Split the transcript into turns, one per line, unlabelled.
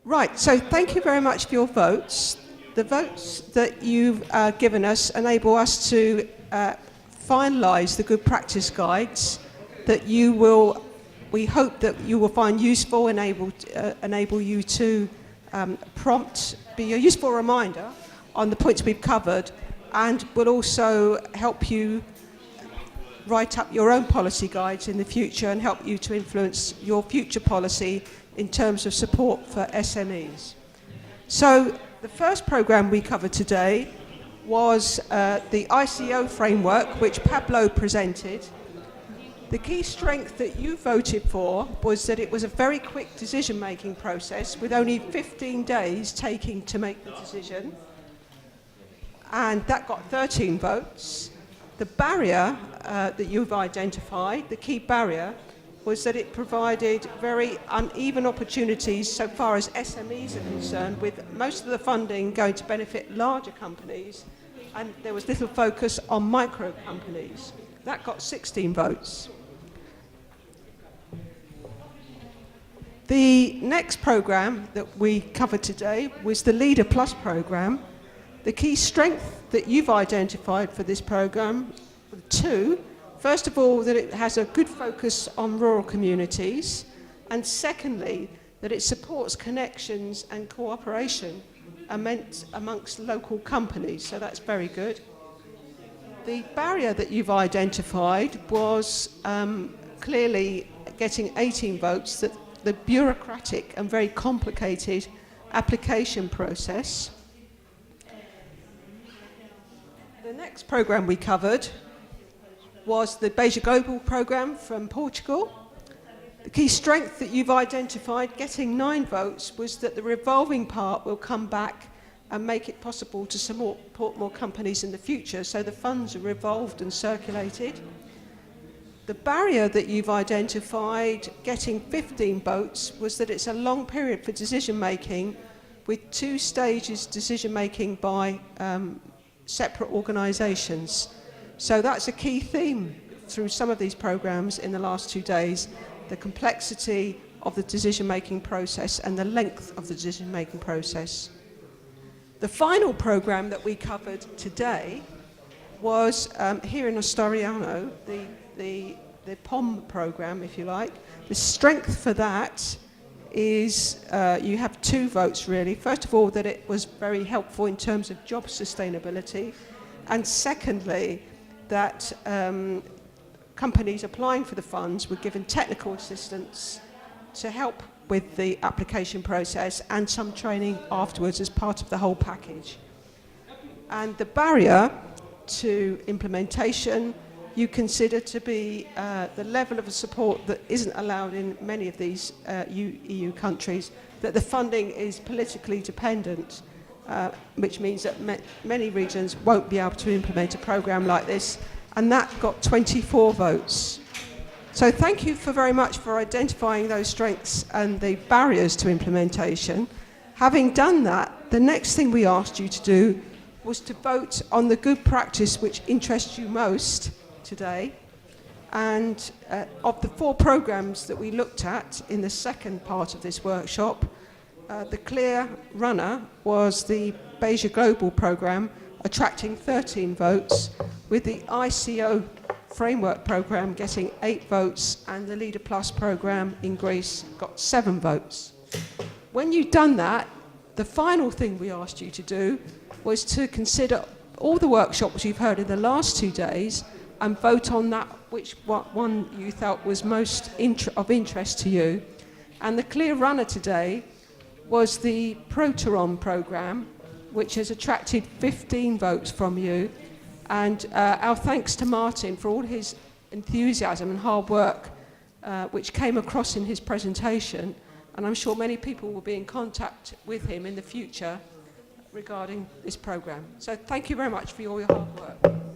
Right, so thank you very much for your votes. The votes that you've given us enable us to finalise the good practice guides that we hope that you will find useful, enable you to be a useful reminder on the points we've covered, and will also help you write up your own policy guides in the future and help you to influence your future policy in terms of support for SMEs. So the first programme we covered today was the ICO framework, which Pablo presented. The key strength that you voted for was that it was a very quick decision-making process with only 15 days taking to make the decision, and that got 13 votes. The barrier that you've identified, the key barrier, was that it provided very uneven opportunities so far as SMEs are concerned, with most of the funding going to benefit larger companies, and there was little focus on micro companies. That got 16 votes. The next programme that we covered today was the Leader Plus programme. The key strength that you've identified for this programme were two. First of all, that it has a good focus on rural communities, and secondly, that it supports connections and cooperation amongst local companies, so that's very good. The barrier that you've identified was clearly getting 18 votes, that the bureaucratic and very complicated application process. The next programme we covered was the Beja Global programme from Portugal. The key strength that you've identified, getting 9 votes, was that the revolving part will come back and make it possible to support more companies in the future, so the funds are revolved and circulated. The barrier that you've identified, getting 15 votes, was that it's a long period for decision making, with 2 stages decision making by separate organisations. So that's a key theme through some of these programmes in the last 2 days, the complexity of the decision-making process and the length of the decision-making process. The final programme that we covered today was here in Asturiano, the POM programme, if you like. The strength for that is you have 2 votes really. First of all, that it was very helpful in terms of job sustainability, and secondly, that companies applying for the funds were given technical assistance to help with the application process and some training afterwards as part of the whole package. And the barrier to implementation you consider to be the level of support that isn't allowed in many of these EU countries, that the funding is politically dependent, which means that many regions won't be able to implement a programme like this, and that got 24 votes. So thank you very much for identifying those strengths and the barriers to implementation. Having done that, the next thing we asked you to do was to vote on the good practice which interests you most today. And of the 4 programmes that we looked at in the second part of this workshop, the clear runner was the Beja Global programme, attracting 13 votes, with the ICO Framework programme getting 8 votes, and the Leader Plus programme in Greece got 7 votes. When you've done that, the final thing we asked you to do was to consider all the workshops you've heard in the last 2 days and vote on that which one you felt was most of interest to you. And the clear runner today was the Proteron programme, which has attracted 15 votes from you. And our thanks to Martin for all his enthusiasm and hard work, which came across in his presentation. And I'm sure many people will be in contact with him in the future regarding this programme. So thank you very much for all your hard work.